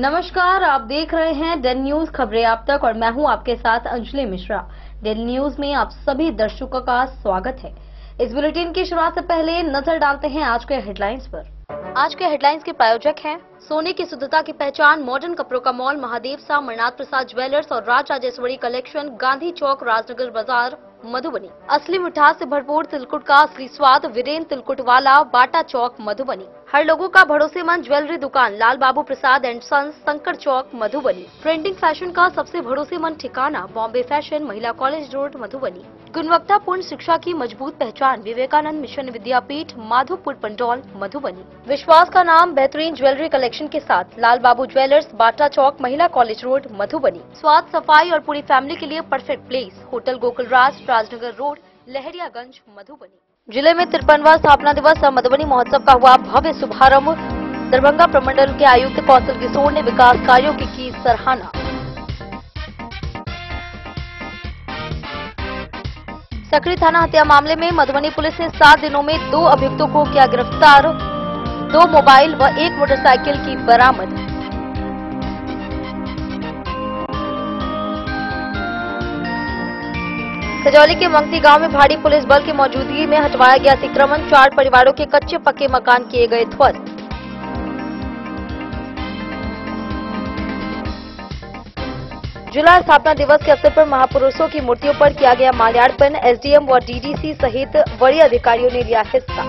नमस्कार, आप देख रहे हैं डेली न्यूज खबरें आप तक और मैं हूं आपके साथ अंजलि मिश्रा। डेली न्यूज में आप सभी दर्शकों का स्वागत है। इस बुलेटिन की शुरुआत से पहले नजर डालते हैं आज के हेडलाइंस पर। आज के हेडलाइंस के प्रायोजक हैं सोने की शुद्धता की पहचान मॉडर्न कपड़ों का मॉल महादेव सा, मरनाथ प्रसाद ज्वेलर्स और राज राजेश्वरी कलेक्शन, गांधी चौक, राजनगर बाजार, मधुबनी। असली मिठास से भरपूर तिलकुट का असली स्वाद, वीरेन तिलकुट वाला, बाटा चौक, मधुबनी। हर लोगों का भरोसेमंद ज्वेलरी दुकान लाल बाबू प्रसाद एंड सन्स, संकर चौक, मधुबनी। ट्रेंडिंग फैशन का सबसे भरोसेमंद ठिकाना बॉम्बे फैशन, महिला कॉलेज रोड, मधुबनी। गुणवत्तापूर्ण शिक्षा की मजबूत पहचान विवेकानंद मिशन विद्यापीठ, माधोपुर पंडौल, मधुबनी। विश्वास का नाम बेहतरीन ज्वेलरी कलेक्शन के साथ लाल बाबू ज्वेलर्स, बाटा चौक, महिला कॉलेज रोड, मधुबनी। स्वाद, सफाई और पूरी फैमिली के लिए परफेक्ट प्लेस, होटल गोकुल राज, राजनगर रोड, लहरियागंज, मधुबनी। जिले में 53वां स्थापना दिवस और मधुबनी महोत्सव का हुआ भव्य शुभारंभ। दरभंगा प्रमंडल के आयुक्त कौशल किशोर ने विकास कार्यों की सराहना। सकरी थाना हत्या मामले में मधुबनी पुलिस ने 7 दिनों में 2 अभियुक्तों को किया गिरफ्तार। 2 मोबाइल व 1 मोटरसाइकिल की बरामद। खजौली के मंगती गांव में भारी पुलिस बल की मौजूदगी में हटवाया गया अतिक्रमण। 4 परिवारों के कच्चे पक्के मकान किए गए ध्वस्त। जिला स्थापना दिवस के अवसर पर महापुरुषों की मूर्तियों पर किया गया माल्यार्पण। एसडीएम व डीडीसी सहित वरीय अधिकारियों ने लिया हिस्सा।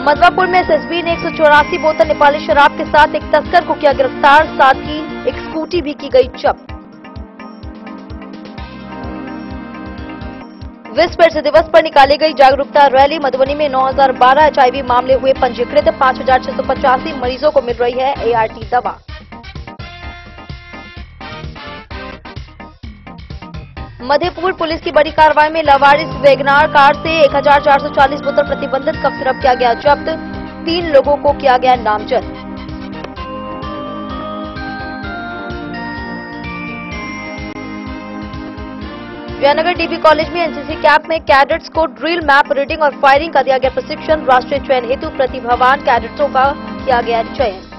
मधवापुर में एसएसबी ने 184 बोतल नेपाली शराब के साथ एक तस्कर को किया गिरफ्तार। साथ ही एक स्कूटी भी की गई जब्त। विश्व एड्स दिवस पर निकाली गई जागरूकता रैली। मधुबनी में 9012 एचआईवी मामले हुए पंजीकृत। 5685 मरीजों को मिल रही है एआरटी दवा। मधेपुर पुलिस की बड़ी कार्रवाई में लवारिस वैगनार कार से 1440 बोतल प्रतिबंधित कफ सिरप किया गया जब्त। 3 लोगों को किया गया नामजद। जयनगर डीबी कॉलेज में एनसीसी कैंप में कैडेट्स को ड्रिल, मैप रीडिंग और फायरिंग का दिया गया प्रशिक्षण। राष्ट्रीय चयन हेतु प्रतिभावान कैडेट्सों का किया गया चयन।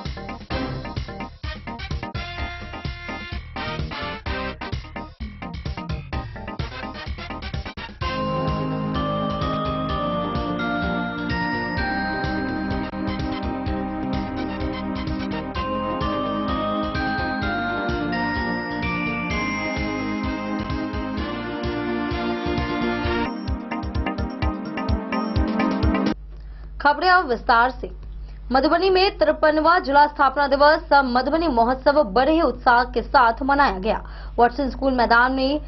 खबरें अब विस्तार से। मधुबनी में 53वां जिला स्थापना दिवस मधुबनी महोत्सव बड़े ही उत्साह के साथ मनाया गया। वाटसन स्कूल मैदान में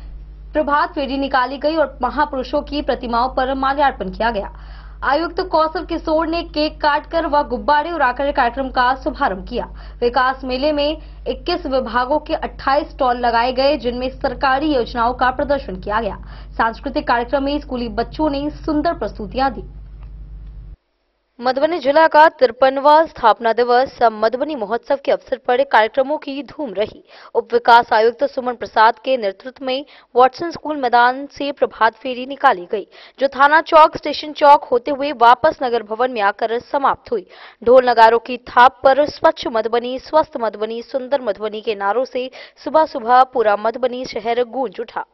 प्रभात फेरी निकाली गई और महापुरुषों की प्रतिमाओं पर माल्यार्पण किया गया। आयुक्त कौशल किशोर ने केक काटकर व गुब्बारे उड़ाकर कार्यक्रम का शुभारंभ किया। विकास मेले में 21 विभागों के 28 स्टॉल लगाए गए, जिनमें सरकारी योजनाओं का प्रदर्शन किया गया। सांस्कृतिक कार्यक्रम में स्कूली बच्चों ने सुंदर प्रस्तुतियां दी। मधुबनी जिला का 53वां स्थापना दिवस मधुबनी महोत्सव के अवसर पर कार्यक्रमों की धूम रही। उप विकास आयुक्त सुमन प्रसाद के नेतृत्व में वाटसन स्कूल मैदान से प्रभात फेरी निकाली गई, जो थाना चौक, स्टेशन चौक होते हुए वापस नगर भवन में आकर समाप्त हुई। ढोल नगारों की थाप पर स्वच्छ मधुबनी, स्वस्थ मधुबनी, सुंदर मधुबनी के नारों से सुबह सुबह पूरा मधुबनी शहर गूंज उठा।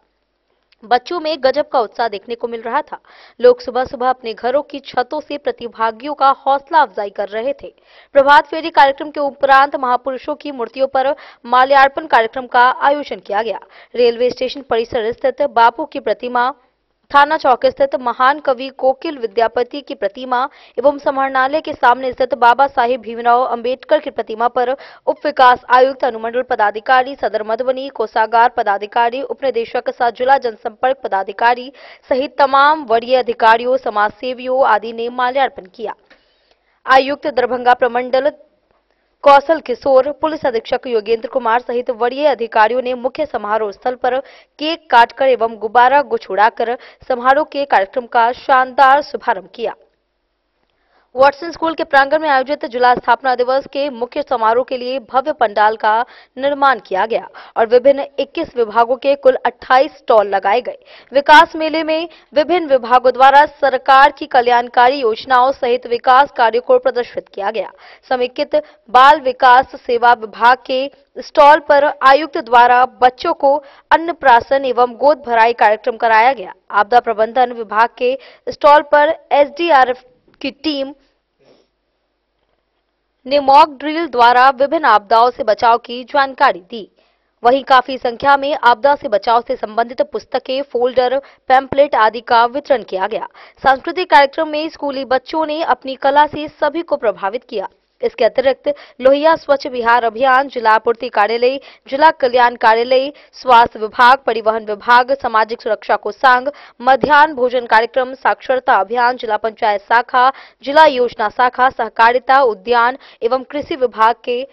बच्चों में गजब का उत्साह देखने को मिल रहा था। लोग सुबह सुबह अपने घरों की छतों से प्रतिभागियों का हौसला अफजाई कर रहे थे। प्रभात फेरी कार्यक्रम के उपरांत महापुरुषों की मूर्तियों पर माल्यार्पण कार्यक्रम का आयोजन किया गया। रेलवे स्टेशन परिसर स्थित बापू की प्रतिमा, थाना चौक स्थित महान कवि कोकिल विद्यापति की प्रतिमा एवं समाहरणालय के सामने स्थित बाबा साहेब भीमराव अंबेडकर की प्रतिमा पर उप विकास आयुक्त, अनुमंडल पदाधिकारी, सदर मधुबनी, कोषागार पदाधिकारी, उप निदेशक सह जिला जनसंपर्क पदाधिकारी सहित तमाम वरीय अधिकारियों, समाजसेवियों आदि ने माल्यार्पण किया। आयुक्त दरभंगा प्रमंडल कौशल किशोर, पुलिस अधीक्षक योगेंद्र कुमार सहित वरीय अधिकारियों ने मुख्य समारोह स्थल पर केक काटकर एवं गुब्बारा गुछ उड़ाकर समारोह के कार्यक्रम का शानदार शुभारंभ किया। वॉटसन स्कूल के प्रांगण में आयोजित जिला स्थापना दिवस के मुख्य समारोह के लिए भव्य पंडाल का निर्माण किया गया और विभिन्न 21 विभागों के कुल 28 स्टॉल लगाए गए। विकास मेले में विभिन्न विभागों द्वारा सरकार की कल्याणकारी योजनाओं सहित विकास कार्यों को प्रदर्शित किया गया। समेकित बाल विकास सेवा विभाग के स्टॉल पर आयुक्त द्वारा बच्चों को अन्नप्राशन एवं गोद भराई कार्यक्रम कराया गया। आपदा प्रबंधन विभाग के स्टॉल पर एसडीआरएफ की टीम ने मॉक ड्रिल द्वारा विभिन्न आपदाओं से बचाव की जानकारी दी। वहीं काफी संख्या में आपदा से बचाव से संबंधित पुस्तकें, फोल्डर, पैम्पलेट आदि का वितरण किया गया। सांस्कृतिक कार्यक्रम में स्कूली बच्चों ने अपनी कला से सभी को प्रभावित किया। इसके अतिरिक्त लोहिया स्वच्छ बिहार अभियान, जिला आपूर्ति कार्यालय, जिला कल्याण कार्यालय, स्वास्थ्य विभाग, परिवहन विभाग, सामाजिक सुरक्षा कोषांग, मध्याह्न भोजन कार्यक्रम, साक्षरता अभियान, जिला पंचायत शाखा, जिला योजना शाखा, सहकारिता, उद्यान एवं कृषि विभाग के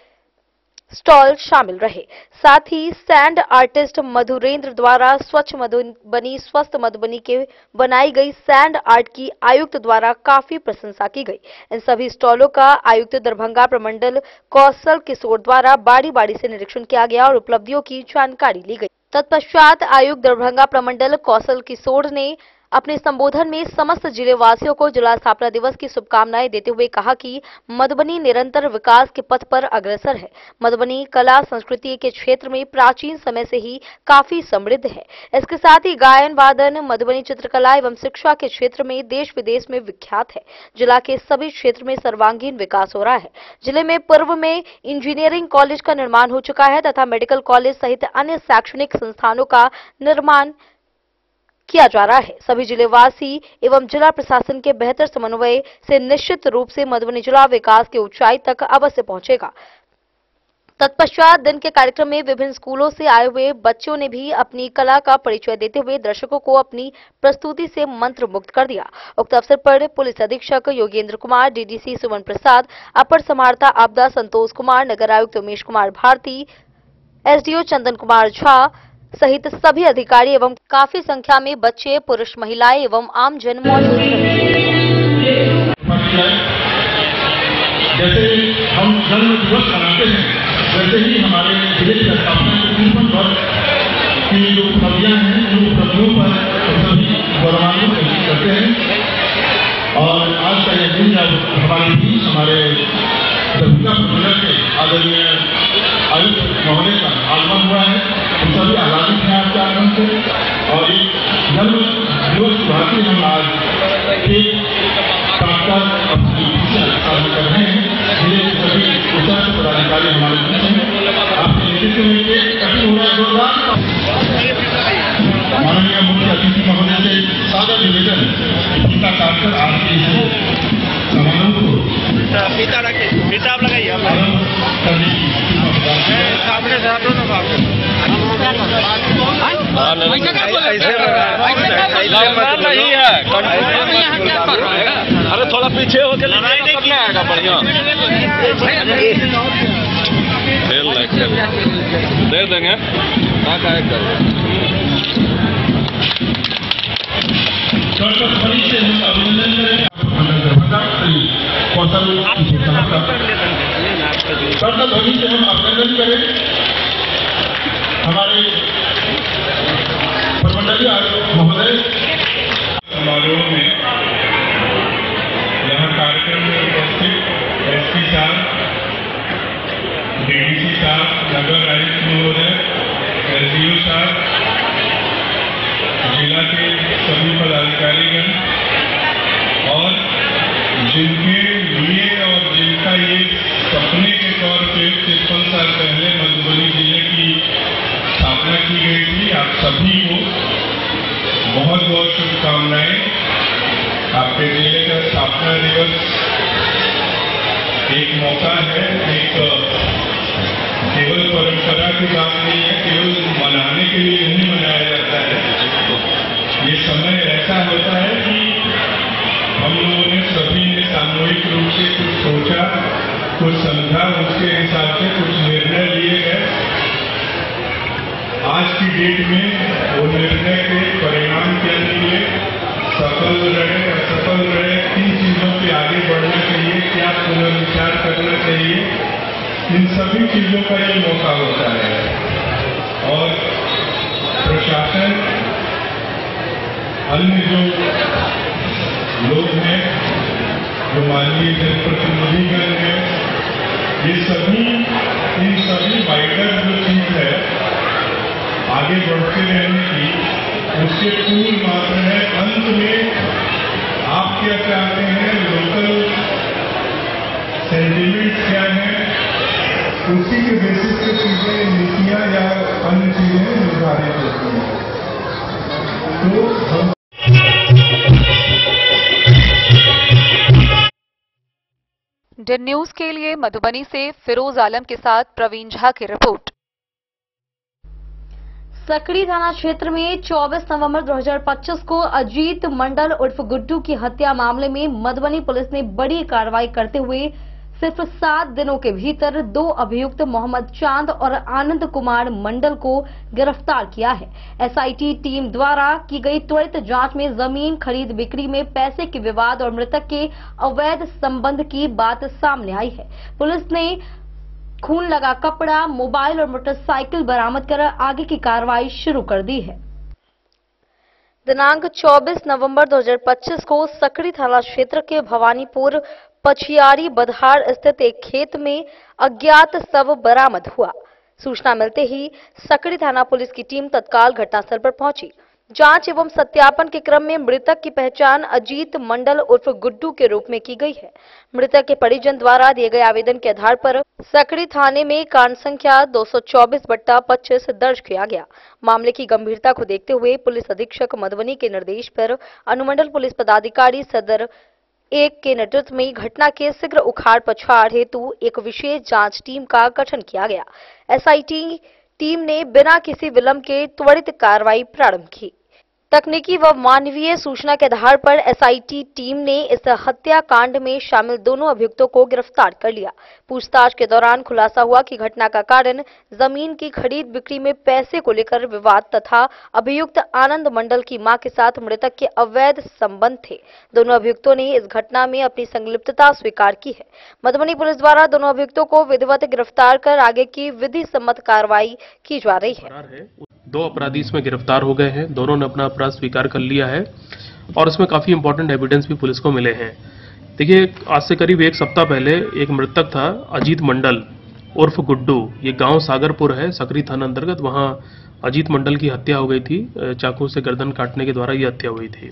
स्टॉल शामिल रहे। साथ ही सैंड आर्टिस्ट मधुरेंद्र द्वारा स्वच्छ मधुबनी स्वस्थ मधुबनी के बनाई गई सैंड आर्ट की आयुक्त द्वारा काफी प्रशंसा की गई। इन सभी स्टॉलों का आयुक्त दरभंगा प्रमंडल कौशल किशोर द्वारा बारी बारी से निरीक्षण किया गया और उपलब्धियों की जानकारी ली गई। तत्पश्चात आयुक्त दरभंगा प्रमंडल कौशल किशोर ने अपने संबोधन में समस्त जिले वासियों को जिला स्थापना दिवस की शुभकामनाएं देते हुए कहा कि मधुबनी निरंतर विकास के पथ पर अग्रसर है। मधुबनी कला संस्कृति के क्षेत्र में प्राचीन समय से ही काफी समृद्ध है। इसके साथ ही गायन वादन, मधुबनी चित्रकला एवं शिक्षा के क्षेत्र में देश विदेश में विख्यात है। जिला के सभी क्षेत्र में सर्वांगीण विकास हो रहा है। जिले में पूर्व में इंजीनियरिंग कॉलेज का निर्माण हो चुका है तथा मेडिकल कॉलेज सहित अन्य शैक्षणिक संस्थानों का निर्माण किया जा रहा है। सभी जिलेवासी एवं जिला प्रशासन के बेहतर समन्वय से निश्चित रूप से मधुबनी जिला विकास की ऊंचाई तक अवश्य पहुंचेगा। तत्पश्चात दिन के कार्यक्रम में विभिन्न स्कूलों से आए हुए बच्चों ने भी अपनी कला का परिचय देते हुए दर्शकों को अपनी प्रस्तुति से मंत्र मुग्ध कर दिया। उक्त अवसर पर पुलिस अधीक्षक योगेंद्र कुमार, डीडीसी सुमन प्रसाद, अपर समाहर्ता आपदा संतोष कुमार, नगर आयुक्त उमेश कुमार भारती, एसडीओ चंदन कुमार झा सहित सभी अधिकारी एवं काफी संख्या में बच्चे, पुरुष, महिलाएं एवं आम जन मौजूद रहे। जैसे हम जन्म दिवस मनाते हैं, वैसे ही हमारे जिले की स्थापना की जो उपलब्धियां हैं, उन उपलब्धियों पर सभी गौरवान्वित करते हैं। और आज का यह दिन जब हमारे बीच हमारे दरभंगा प्रमंडल के आदरणीय आयुक्त महोदय का आगमन हुआ है, हम सभी आह्लादित हैं आपके आगमन से। और एक जन्म दिवस भारतीय हम आज एक कर रहे हैं। जिले के सभी उच्च पदाधिकारी हमारे बीच हैं। आपके नेतृत्व में कठिन हो रहा है जोरदार। माननीय मुख्य अतिथि महोदय से सादर निवेदन गीता काटकर आपके समारोह को किताब लगाइए नहीं है। अरे थोड़ा पीछे होकर नहीं आएगा बढ़िया। दे देंगे ध्वनि से हम अभिनंदन करें हमारे प्रमंडलीय आयुक्त महोदय। समारोह में यहाँ कार्यक्रम में उपस्थित एसपी साहब, डीडीसी साहब, नगर आयुक्त महोदय, एसडीओ साहब, जिला के सभी पदाधिकारीगण और जिनके लिए और जिनका ये सपने के तौर पे 53 साल पहले मधुबनी जिले की स्थापना की गई थी, आप सभी को बहुत बहुत शुभकामनाएं। आपके जिले का स्थापना दिवस एक मौका है, एक केवल परंपरा की बात नहीं है, केवल मनाने के लिए नहीं मनाया जाता है। ये समय ऐसा होता है कि हम लोगों ने सभी ने सामूहिक रूप से कुछ सोचा, कुछ समझा, उसके हिसाब से कुछ निर्णय लिए गए। आज की डेट में वो निर्णय के परिणाम के लिए सफल रहे असफल रहे, किन चीजों पे आगे बढ़ना चाहिए, क्या पुनर्विचार करना चाहिए, इन सभी चीजों का ये मौका होता है। और प्रशासन, अन्य जो लोग हैं, जो माननीय जनप्रतिनिधिगण हैं, ये सभी इन सभी वाइडर जो चीज है आगे बढ़ते रहने की, उसके पूर्ण मात्र है। अंत में आप क्या चाहते हैं, लोकल सेंटिमेंट क्या है, उसी के बेसिस पे चीजें, नीतियां या अन्य चीजें निर्धारित होती हैं। तो हम इंडियन न्यूज के लिए मधुबनी से फिरोज आलम के साथ प्रवीण झा की रिपोर्ट। सकड़ी थाना क्षेत्र में 24 नवंबर 2025 को अजीत मंडल उर्फ गुड्डू की हत्या मामले में मधुबनी पुलिस ने बड़ी कार्रवाई करते हुए सिर्फ 7 दिनों के भीतर 2 अभियुक्त मोहम्मद चांद और आनंद कुमार मंडल को गिरफ्तार किया है। एसआईटी टीम द्वारा की गई त्वरित जांच में जमीन खरीद बिक्री में पैसे के विवाद और मृतक के अवैध संबंध की बात सामने आई है। पुलिस ने खून लगा कपड़ा, मोबाइल और मोटरसाइकिल बरामद कर आगे की कार्रवाई शुरू कर दी है। दिनांक 24 नवंबर 2025 को सकड़ी थाना क्षेत्र के भवानीपुर पछियारी बधार स्थित एक खेत में अज्ञात शव बरामद हुआ। सूचना मिलते ही सकड़ी थाना पुलिस की टीम तत्काल घटनास्थल पर पहुंची। जांच एवं सत्यापन के क्रम में मृतक की पहचान अजीत मंडल उर्फ गुड्डू के रूप में की गई है। मृतक के परिजन द्वारा दिए गए आवेदन के आधार पर सकड़ी थाने में कांड संख्या 224/25 दर्ज किया गया। मामले की गंभीरता को देखते हुए पुलिस अधीक्षक मधुबनी के निर्देश पर अनुमंडल पुलिस पदाधिकारी सदर 1 के नेतृत्व में घटना के शीघ्र उखाड़ पछाड़ हेतु एक विशेष जांच टीम का गठन किया गया। एसआईटी टीम ने बिना किसी विलंब के त्वरित कार्रवाई प्रारंभ की। तकनीकी व मानवीय सूचना के आधार पर एसआईटी टीम ने इस हत्याकांड में शामिल दोनों अभियुक्तों को गिरफ्तार कर लिया। पूछताछ के दौरान खुलासा हुआ कि घटना का कारण जमीन की खरीद बिक्री में पैसे को लेकर विवाद तथा अभियुक्त आनंद मंडल की मां के साथ मृतक के अवैध संबंध थे। दोनों अभियुक्तों ने इस घटना में अपनी संलिप्तता स्वीकार की है। मधुबनी पुलिस द्वारा दोनों अभियुक्तों को विधिवत गिरफ्तार कर आगे की विधि सम्मत कार्रवाई की जा रही है। 2 अपराधी इसमें गिरफ्तार हो गए हैं। दोनों ने अपना अपराध स्वीकार कर लिया है और इसमें काफी इंपॉर्टेंट एविडेंस भी पुलिस को मिले हैं। देखिए, आज से करीब 1 सप्ताह पहले एक मृतक था अजीत मंडल उर्फ गुड्डू। ये गांव सागरपुर है, सकरी थाना अंतर्गत। वहां अजीत मंडल की हत्या हो गई थी। चाकू से गर्दन काटने के द्वारा ये हत्या हुई थी।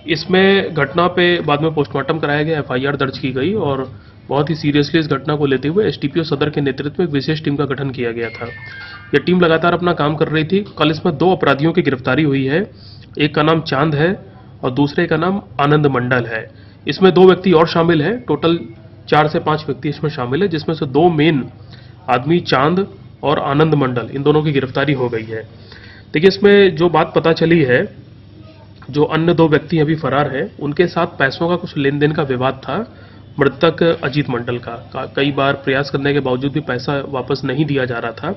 इसमें घटना पे बाद में पोस्टमार्टम कराया गया, एफआईआर दर्ज की गई और बहुत ही सीरियसली इस घटना को लेते हुए एसडीपीओ सदर के नेतृत्व में एक विशेष टीम का गठन किया गया था। यह टीम लगातार अपना काम कर रही थी। कल इसमें 2 अपराधियों की गिरफ्तारी हुई है। एक का नाम चांद है और दूसरे का नाम आनंद मंडल है। इसमें 2 व्यक्ति और शामिल हैं। टोटल 4 से 5 व्यक्ति इसमें शामिल है, जिसमें से 2 मेन आदमी चांद और आनंद मंडल, इन दोनों की गिरफ्तारी हो गई है। देखिए, इसमें जो बात पता चली है, जो अन्य 2 व्यक्ति अभी फरार हैं, उनके साथ पैसों का कुछ लेन देन का विवाद था मृतक अजीत मंडल का। कई बार प्रयास करने के बावजूद भी पैसा वापस नहीं दिया जा रहा था।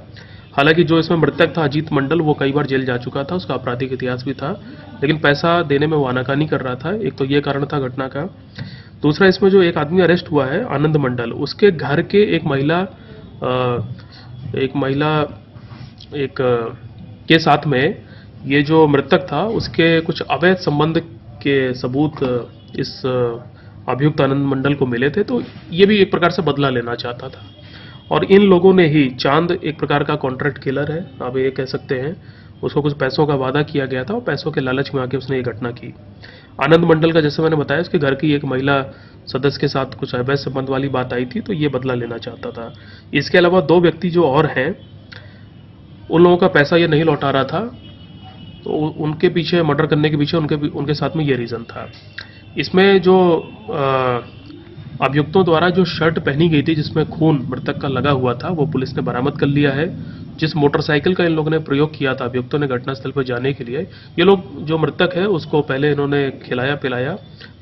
हालांकि जो इसमें मृतक था अजीत मंडल, वो कई बार जेल जा चुका था, उसका आपराधिक इतिहास भी था, लेकिन पैसा देने में वो आनाकानी कर रहा था। एक तो ये कारण था घटना का। दूसरा, इसमें जो एक आदमी अरेस्ट हुआ है आनंद मंडल, उसके घर के एक महिला के साथ में ये जो मृतक था उसके कुछ अवैध संबंध के सबूत इस अभियुक्त आनंद मंडल को मिले थे। तो ये भी एक प्रकार से बदला लेना चाहता था और इन लोगों ने ही, चांद एक प्रकार का कॉन्ट्रैक्ट किलर है, आप ये कह सकते हैं, उसको कुछ पैसों का वादा किया गया था और पैसों के लालच में आके उसने ये घटना की। आनंद मंडल का, जैसे मैंने बताया, उसके घर की एक महिला सदस्य के साथ कुछ अवैध संबंध वाली बात आई थी, तो ये बदला लेना चाहता था। इसके अलावा 2 व्यक्ति जो और हैं, उन लोगों का पैसा ये नहीं लौटा रहा था, तो उनके पीछे, मर्डर करने के पीछे उनके साथ में ये रीज़न था। इसमें जो अभियुक्तों द्वारा जो शर्ट पहनी गई थी जिसमें खून मृतक का लगा हुआ था, वो पुलिस ने बरामद कर लिया है। जिस मोटरसाइकिल का इन लोगों ने प्रयोग किया था अभियुक्तों ने घटनास्थल पर जाने के लिए, ये लोग, जो मृतक है उसको पहले इन्होंने खिलाया पिलाया,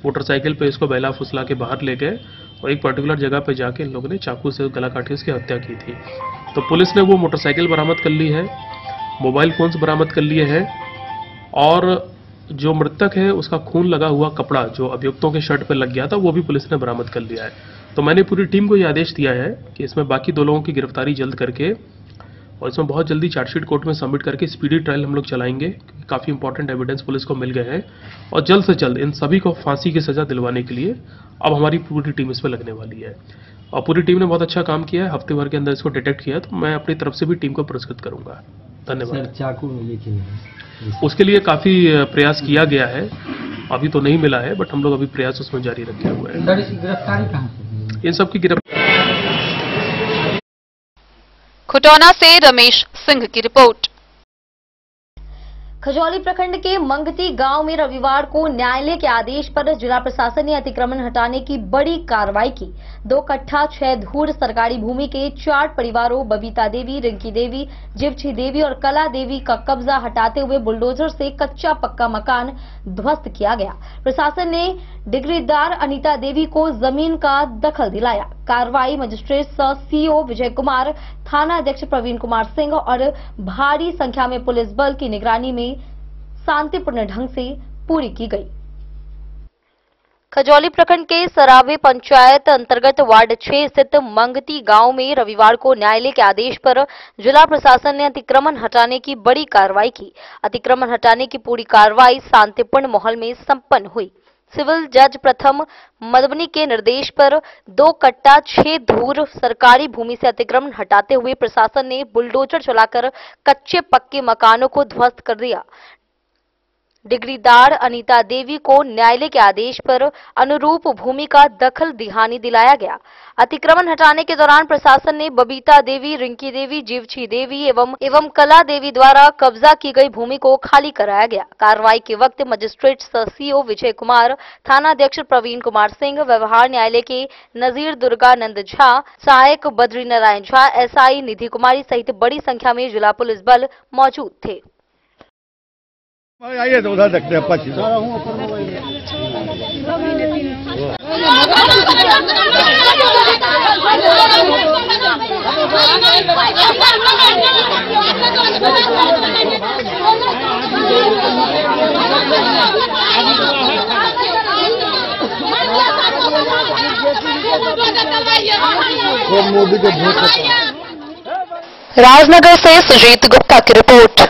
मोटरसाइकिल पे इसको बहला फुसला के बाहर ले गए और एक पर्टिकुलर जगह पे जाके इन लोगों ने चाकू से गला काट के इसकी हत्या की थी। तो पुलिस ने वो मोटरसाइकिल बरामद कर ली है, मोबाइल फोन्स बरामद कर लिए हैं और जो मृतक है उसका खून लगा हुआ कपड़ा जो अभियुक्तों के शर्ट पर लग गया था वो भी पुलिस ने बरामद कर लिया है। तो मैंने पूरी टीम को ये आदेश दिया है कि इसमें बाकी 2 लोगों की गिरफ्तारी जल्द करके और इसमें बहुत जल्दी चार्जशीट कोर्ट में सबमिट करके स्पीडी ट्रायल हम लोग चलाएंगे। काफ़ी इंपॉर्टेंट एविडेंस पुलिस को मिल गए हैं और जल्द से जल्द इन सभी को फांसी की सजा दिलवाने के लिए अब हमारी पूरी टीम इस पर लगने वाली है और पूरी टीम ने बहुत अच्छा काम किया है। हफ्ते भर के अंदर इसको डिटेक्ट किया तो मैं अपनी तरफ से भी टीम को पुरस्कृत करूंगा। धन्यवाद। चाकू मिली थी उसके लिए काफ़ी प्रयास किया गया है, अभी तो नहीं मिला है बट हम लोग अभी प्रयास उसमें जारी रखे हुए हैं। गिरफ्तारी कहाँ से? इन सब की गिरफ्तारी। खुटौना से रमेश सिंह की रिपोर्ट। खजौली प्रखंड के मंगती गांव में रविवार को न्यायालय के आदेश पर जिला प्रशासन ने अतिक्रमण हटाने की बड़ी कार्रवाई की। 2 कट्ठा 6 धूर सरकारी भूमि के 4 परिवारों बबीता देवी, रिंकी देवी, जीवछी देवी और कला देवी का कब्जा हटाते हुए बुलडोजर से कच्चा पक्का मकान ध्वस्त किया गया। प्रशासन ने डिग्रीदार अनीता देवी को जमीन का दखल दिलाया। कार्रवाई मजिस्ट्रेट सह सीओ विजय कुमार, थाना अध्यक्ष प्रवीण कुमार सिंह और भारी संख्या में पुलिस बल की निगरानी में शांतिपूर्ण ढंग से पूरी की गई। खजौली प्रखंड के सरावे पंचायत अंतर्गत वार्ड 6 स्थित मंगती गांव में रविवार को न्यायालय के आदेश पर जिला प्रशासन ने अतिक्रमण हटाने की बड़ी कार्रवाई की। अतिक्रमण हटाने की पूरी कार्रवाई शांतिपूर्ण माहौल में संपन्न हुई। सिविल जज प्रथम मधुबनी के निर्देश पर 2 कट्टा 6 धूर सरकारी भूमि से अतिक्रमण हटाते हुए प्रशासन ने बुलडोजर चलाकर कच्चे पक्के मकानों को ध्वस्त कर दिया। डिग्रीदार अनीता देवी को न्यायालय के आदेश पर अनुरूप भूमि का दखल दिहानी दिलाया गया। अतिक्रमण हटाने के दौरान प्रशासन ने बबीता देवी, रिंकी देवी, जीवछी देवी एवं कला देवी द्वारा कब्जा की गई भूमि को खाली कराया गया। कार्रवाई के वक्त मजिस्ट्रेट सह सीओ विजय कुमार, थाना अध्यक्ष प्रवीण कुमार सिंह, व्यवहार न्यायालय के नजीर दुर्गानंद झा, सहायक बद्री नारायण झा, एसआई निधि कुमारी सहित बड़ी संख्या में जिला पुलिस बल मौजूद थे। आइए तो उधर देखते हैं। राजनगर से सुजीत गुप्ता की रिपोर्ट।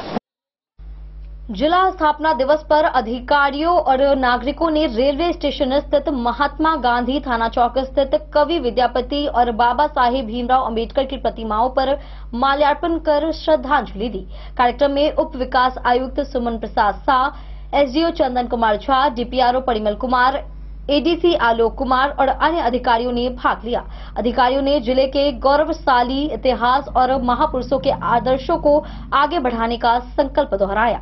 जिला स्थापना दिवस पर अधिकारियों और नागरिकों ने रेलवे स्टेशन स्थित महात्मा गांधी, थाना चौक स्थित कवि विद्यापति और बाबा साहेब भीमराव अंबेडकर की प्रतिमाओं पर माल्यार्पण कर श्रद्धांजलि दी। कार्यक्रम में उप विकास आयुक्त सुमन प्रसाद Shah, SDO Chandan Kumar Jha, DPRO Parimal Kumar, ADC Alok Kumar और अन्य अधिकारियों ने भाग लिया। अधिकारियों ने जिले के गौरवशाली इतिहास और महापुरुषों के आदर्शों को आगे बढ़ाने का संकल्प दोहराया।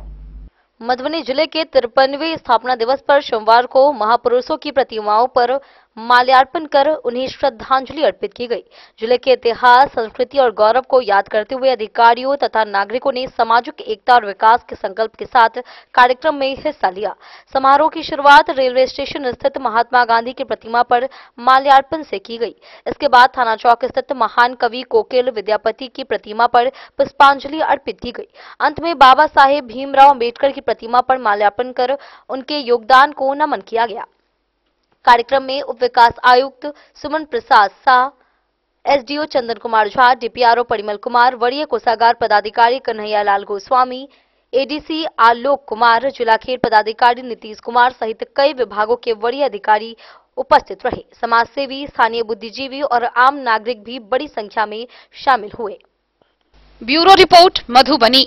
मधुबनी जिले के 53वें स्थापना दिवस पर सोमवार को महापुरुषों की प्रतिमाओं पर माल्यार्पण कर उन्हें श्रद्धांजलि अर्पित की गई। जिले के इतिहास, संस्कृति और गौरव को याद करते हुए अधिकारियों तथा नागरिकों ने सामाजिक एकता और विकास के संकल्प के साथ कार्यक्रम में हिस्सा लिया। समारोह की शुरुआत रेलवे स्टेशन स्थित महात्मा गांधी की प्रतिमा पर माल्यार्पण से की गई। इसके बाद थाना चौक स्थित महान कवि कोकिल विद्यापति की प्रतिमा पर पुष्पांजलि अर्पित की गई। अंत में बाबा साहेब भीमराव अंबेडकर की प्रतिमा पर माल्यार्पण कर उनके योगदान को नमन किया गया। कार्यक्रम में उप विकास आयुक्त सुमन प्रसाद शाह, एसडीओ चंदन कुमार झा, डीपीआरओ परिमल कुमार, वरीय कोषागार पदाधिकारी कन्हैयालाल गोस्वामी, एडीसी आलोक कुमार, जिला खेल पदाधिकारी नीतीश कुमार सहित कई विभागों के वरीय अधिकारी उपस्थित रहे। समाजसेवी, स्थानीय बुद्धिजीवी और आम नागरिक भी बड़ी संख्या में शामिल हुए। Bureau report Madhubani.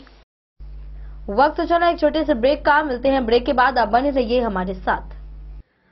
वक्त चला एक छोटे से ब्रेक का, मिलते हैं ब्रेक के बाद। आप बने रहिए हमारे साथ।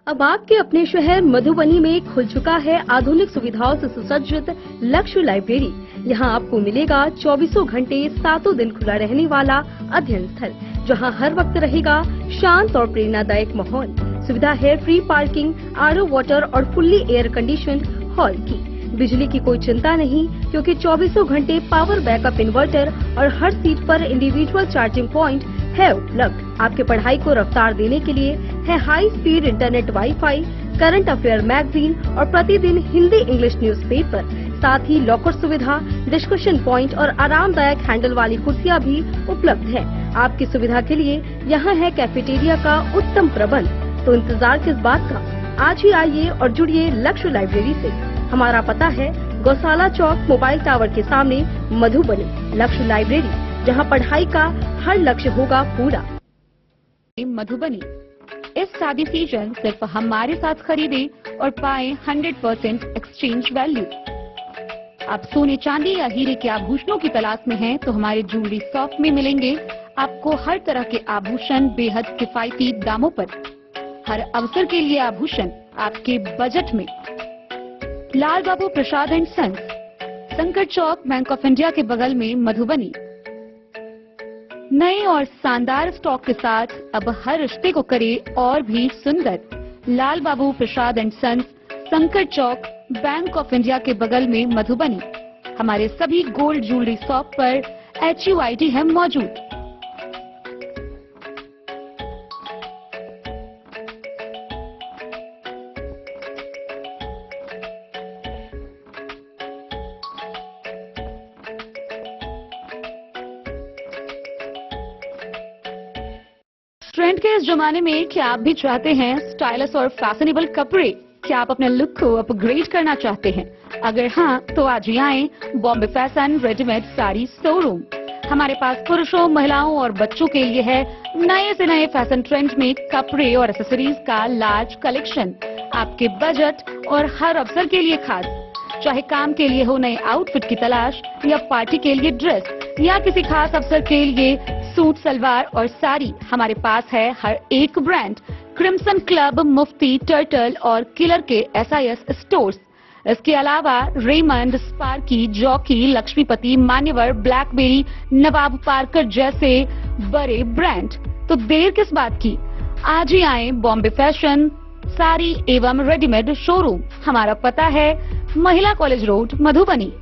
अब आपके अपने शहर मधुबनी में खुल चुका है आधुनिक सुविधाओं से सुसज्जित लक्ष्य लाइब्रेरी। यहाँ आपको मिलेगा 24 घंटे 7 दिन खुला रहने वाला अध्ययन स्थल, जहाँ हर वक्त रहेगा शांत और प्रेरणादायक माहौल। सुविधा है फ्री पार्किंग, आरओ वाटर और फुल्ली एयर कंडीशन्ड हॉल की। बिजली की कोई चिंता नहीं, क्योंकि 24 घंटे पावर बैकअप इन्वर्टर और हर सीट पर इंडिविजुअल चार्जिंग पॉइंट है उपलब्ध। आपके पढ़ाई को रफ्तार देने के लिए है high speed internet, wifi, current affair magazine और प्रतिदिन हिंदी इंग्लिश न्यूज़पेपर। साथ ही लॉकर सुविधा, डिस्कशन पॉइंट और आरामदायक हैंडल वाली कुर्सियां भी उपलब्ध है। आपकी सुविधा के लिए यहाँ है कैफेटेरिया का उत्तम प्रबंध। तो इंतजार किस बात का, आज ही आइए और जुड़िए लक्ष्य लाइब्रेरी से। हमारा पता है गौशाला चौक मोबाइल टावर के सामने, मधुबनी। लक्ष्य लाइब्रेरी, जहाँ पढ़ाई का हर लक्ष्य होगा पूरा। मधुबनी, इस शादी सीजन सिर्फ हमारे साथ खरीदे और पाए 100% एक्सचेंज वैल्यू। आप सोने चांदी या हीरे के आभूषणों की तलाश में हैं तो हमारे ज्वेलरी शॉप में मिलेंगे आपको हर तरह के आभूषण बेहद किफायती दामों पर। हर अवसर के लिए आभूषण आपके बजट में। लाल बाबू प्रसाद एंड सन्स, संकट चौक, बैंक ऑफ इंडिया के बगल में, मधुबनी। नए और शानदार स्टॉक के साथ अब हर रिश्ते को करे और भी सुंदर। लाल बाबू प्रसाद एंड सन्स, संकट चौक, बैंक ऑफ इंडिया के बगल में, मधुबनी। हमारे सभी गोल्ड ज्वेलरी शॉप पर HUID है मौजूद। ट्रेंड के इस जमाने में क्या आप भी चाहते हैं स्टाइलिश और फैशनेबल कपड़े? क्या आप अपने लुक को अपग्रेड करना चाहते हैं? अगर हाँ, तो आज ही आएं Bombay fashion readymade sari showroom. हमारे पास पुरुषों, महिलाओं और बच्चों के लिए है नए से नए फैशन ट्रेंड में कपड़े और एक्सेसरीज का लार्ज कलेक्शन। आपके बजट और हर अवसर के लिए खास। चाहे काम के लिए हो नए आउटफिट की तलाश, या पार्टी के लिए ड्रेस, या किसी खास अवसर के लिए सूट, सलवार और साड़ी, हमारे पास है हर एक ब्रांड। क्रिम्सन क्लब, मुफ्ती, टर्टल और किलर के SIS स्टोर्स। इसके अलावा रेमंड, स्पार्की, जॉकी, लक्ष्मीपति, मान्यवर, ब्लैकबेरी, नवाब पार्कर जैसे बड़े ब्रांड। तो देर किस बात की, आज ही आए बॉम्बे फैशन साड़ी एवं रेडीमेड शोरूम। हमारा पता है महिला college road, Madhubani.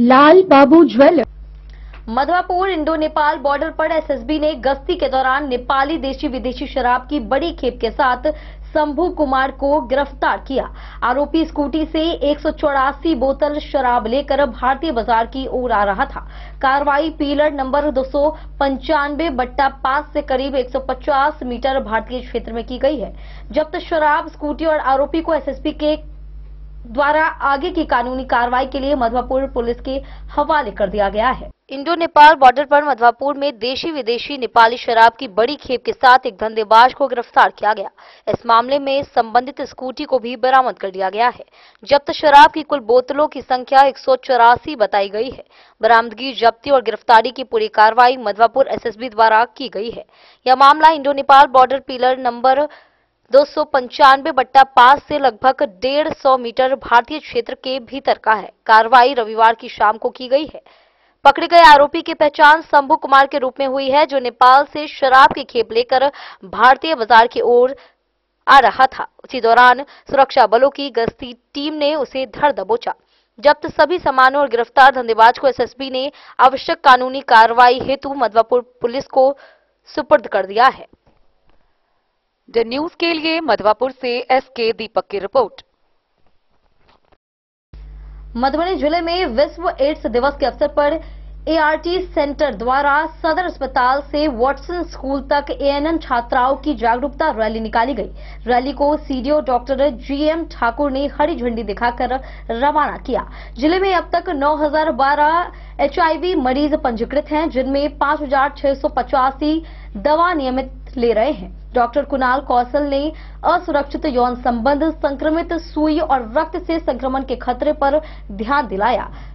Lal Babu jeweller. Madhwapur Indo Nepal border पर SSB ने गश्ती के दौरान नेपाली देशी विदेशी शराब की बड़ी खेप के साथ शंभू कुमार को गिरफ्तार किया। आरोपी स्कूटी से 184 बोतल शराब लेकर भारतीय बाजार की ओर आ रहा था। कार्रवाई पिलर नंबर 295/5 से करीब 150 मीटर भारतीय क्षेत्र में की गई है। जब्त शराब, स्कूटी और आरोपी को SSB के द्वारा आगे की कानूनी कार्रवाई के लिए मधवापुर पुलिस के हवाले कर दिया गया है। इंडो नेपाल बॉर्डर पर मधवापुर में देशी विदेशी नेपाली शराब की बड़ी खेप के साथ एक धंधेबाज को गिरफ्तार किया गया। इस मामले में संबंधित स्कूटी को भी बरामद कर लिया गया है। जब्त शराब की कुल बोतलों की संख्या 184 बताई गई है। बरामदगी, जब्ती और गिरफ्तारी की पूरी कार्रवाई मधवापुर SSB द्वारा की गई है। यह मामला Indo Nepal border pillar number 295/5 से लगभग 150 मीटर भारतीय क्षेत्र के भीतर का है। कार्रवाई रविवार की शाम को की गई है। पकड़े गए आरोपी की पहचान शंभू कुमार के रूप में हुई है, जो नेपाल से शराब की खेप लेकर भारतीय बाजार की ओर आ रहा था। उसी दौरान सुरक्षा बलों की गश्ती टीम ने उसे धर दबोचा। जब्त सभी सामानों और गिरफ्तार धंधेबाज को SSB ने आवश्यक कानूनी कार्रवाई हेतु मधवापुर पुलिस को सुपुर्द कर दिया है। द न्यूज के लिए मधवापुर से SK दीपक की रिपोर्ट। मधुबनी जिले में विश्व एड्स दिवस के अवसर पर एआरटी सेंटर द्वारा सदर अस्पताल से वॉटसन स्कूल तक एएनएम छात्राओं की जागरूकता रैली निकाली गई। रैली को सीडीओ डॉक्टर जीएम ठाकुर ने हरी झंडी दिखाकर रवाना किया। जिले में अब तक 9012 एचआईवी मरीज पंजीकृत हैं, जिनमें 5685 दवा नियमित ले रहे हैं। डॉक्टर कुणाल कौशल ने असुरक्षित यौन संबंध, संक्रमित सुई और रक्त से संक्रमण के खतरे पर ध्यान दिलाया।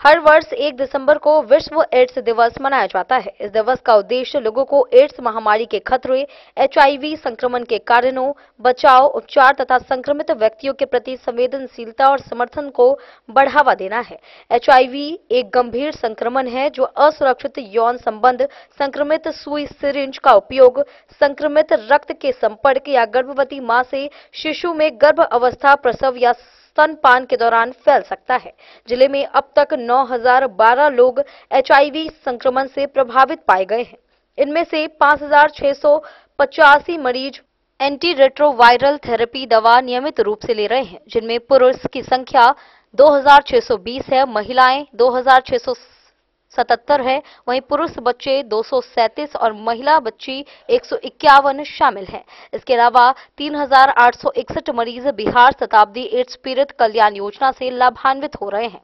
हर वर्ष 1 दिसंबर को विश्व एड्स दिवस मनाया जाता है। इस दिवस का उद्देश्य लोगों को एड्स महामारी के खतरे, एचआईवी संक्रमण के कारणों, बचाव, उपचार तथा संक्रमित व्यक्तियों के प्रति संवेदनशीलता और समर्थन को बढ़ावा देना है। एचआईवी एक गंभीर संक्रमण है जो असुरक्षित यौन संबंध, संक्रमित सुई सिरिंज का उपयोग, संक्रमित रक्त के संपर्क या गर्भवती मां से शिशु में गर्भ अवस्था, प्रसव या स्तनपान के दौरान फैल सकता है। जिले में अब तक 9012 लोग एचआईवी संक्रमण से प्रभावित पाए गए हैं। इनमें से 5685 मरीज एंटी रेट्रोवायरल थेरेपी दवा नियमित रूप से ले रहे हैं, जिनमें पुरुष की संख्या 2620 है, महिलाएं 2677 है, वहीं पुरुष बच्चे 237 और महिला बच्ची 151 शामिल हैं। इसके अलावा 3861 मरीज बिहार शताब्दी एड्स पीड़ित कल्याण योजना से लाभान्वित हो रहे हैं।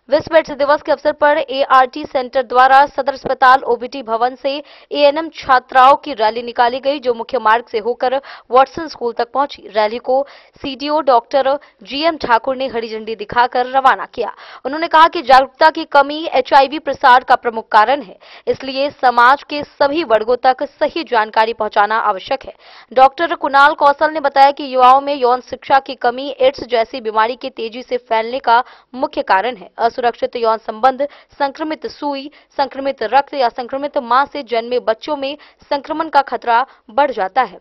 विश्व एड्स दिवस के अवसर पर एआरटी सेंटर द्वारा सदर अस्पताल ओबीटी भवन से एएनएम छात्राओं की रैली निकाली गई, जो मुख्य मार्ग से होकर वॉटसन स्कूल तक पहुंची। रैली को सीडीओ डॉक्टर जीएम ठाकुर ने हरी झंडी दिखाकर रवाना किया। उन्होंने कहा कि जागरूकता की कमी एचआईवी प्रसार का प्रमुख कारण है, इसलिए समाज के सभी वर्गों तक सही जानकारी पहुंचाना आवश्यक है। डॉक्टर कुणाल कौशल ने बताया कि युवाओं में यौन शिक्षा की कमी एड्स जैसी बीमारी के तेजी से फैलने का मुख्य कारण है। असुरक्षित यौन संबंध, संक्रमित सुई, संक्रमित रक्त या संक्रमित मां से जन्मे बच्चों में संक्रमण का खतरा बढ़ जाता है।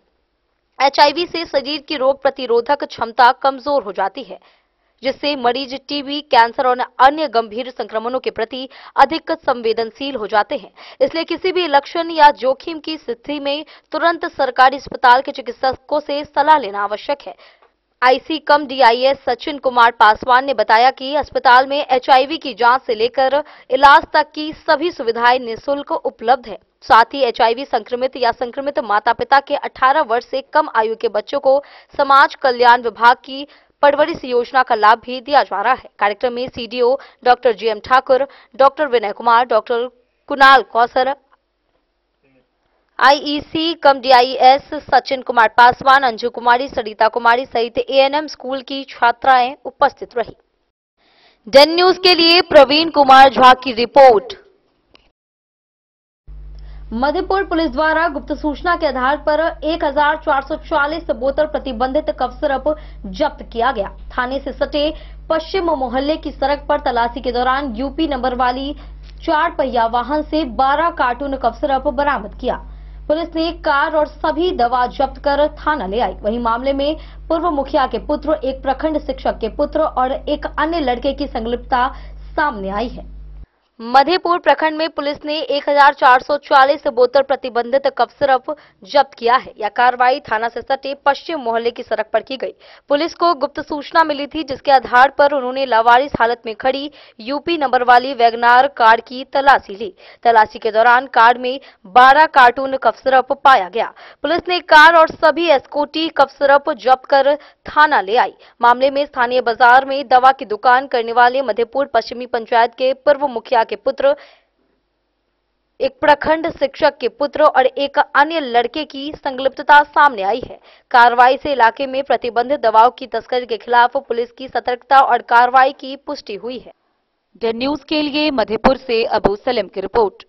एचआईवी से शरीर की रोग प्रतिरोधक क्षमता कमजोर हो जाती है, जिससे मरीज टीबी, कैंसर और अन्य गंभीर संक्रमणों के प्रति अधिक संवेदनशील हो जाते हैं। इसलिए किसी भी लक्षण या जोखिम की स्थिति में तुरंत सरकारी अस्पताल के चिकित्सकों से सलाह लेना आवश्यक है। आईसी कम डीआईएस सचिन कुमार पासवान ने बताया कि अस्पताल में एचआईवी की जांच से लेकर इलाज तक की सभी सुविधाएं निःशुल्क उपलब्ध है। साथ ही एचआईवी संक्रमित या संक्रमित माता-पिता के 18 वर्ष से कम आयु के बच्चों को समाज कल्याण विभाग की परवरिश योजना का लाभ भी दिया जा रहा है। कार्यक्रम में CDO doctor GM Thakur, doctor Vinay Kumar, doctor Kunal Kaushal, IEC cum DIS Sachin Kumar Paswan, Anju Kumari, Sarita Kumari सहित एएनएम स्कूल की छात्राएं उपस्थित रही। डेन न्यूज के लिए प्रवीण कुमार झा की रिपोर्ट। मधेपुर पुलिस द्वारा गुप्त सूचना के आधार पर 1440 बोतल प्रतिबंधित कफ सिरप जब्त किया गया। थाने से सटे पश्चिम मोहल्ले की सड़क पर तलाशी के दौरान यूपी नंबर वाली 4 पहिया वाहन से 12 कार्टून कफ सिरप बरामद किया। पुलिस ने कार और सभी दवा जब्त कर थाना ले आई। वहीं मामले में पूर्व मुखिया के पुत्र, एक प्रखंड शिक्षक के पुत्र और एक अन्य लड़के की संलिप्तता सामने आई है। मधेपुर प्रखंड में पुलिस ने 1440 बोतल प्रतिबंधित कफ सिरप जब्त किया है। यह कार्रवाई थाना से सटे पश्चिम मोहल्ले की सड़क पर की गई। पुलिस को गुप्त सूचना मिली थी, जिसके आधार पर उन्होंने लावारिस हालत में खड़ी यूपी नंबर वाली वैगनार कार की तलाशी ली। तलाशी के दौरान कार में 12 कार्टून कफ सिरप पाया गया। पुलिस ने कार और सभी एस्कोटी कफ सिरप जब्त कर थाना ले आई। मामले में स्थानीय बाजार में दवा की दुकान करने वाले मधेपुर पश्चिमी पंचायत के पूर्व मुखिया के पुत्र, एक प्रखंड शिक्षक के पुत्र और एक अन्य लड़के की संलिप्तता सामने आई है। कार्रवाई से इलाके में प्रतिबंधित दवाओं की तस्करी के खिलाफ पुलिस की सतर्कता और कार्रवाई की पुष्टि हुई है। डेन न्यूज के लिए मधेपुर से अबू सलीम की रिपोर्ट।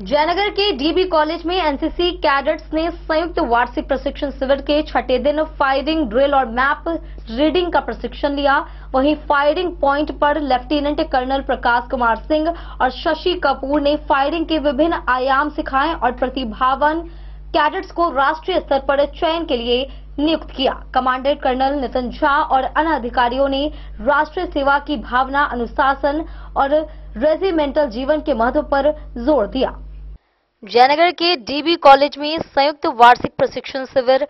जयनगर के डीबी कॉलेज में एनसीसी कैडेट्स ने संयुक्त वार्षिक प्रशिक्षण शिविर के छठे दिन फायरिंग ड्रिल और मैप रीडिंग का प्रशिक्षण लिया। वहीं फायरिंग पॉइंट पर लेफ्टिनेंट कर्नल प्रकाश कुमार सिंह और शशि कपूर ने फायरिंग के विभिन्न आयाम सिखाए और प्रतिभावान कैडेट्स को राष्ट्रीय स्तर पर चयन के लिए नियुक्त किया। कमांडेंट कर्नल नितिन झा और अन्य अधिकारियों ने राष्ट्रीय सेवा की भावना, अनुशासन और रेजिमेंटल जीवन के महत्व पर जोर दिया। जयनगर के डीबी कॉलेज में संयुक्त वार्षिक प्रशिक्षण शिविर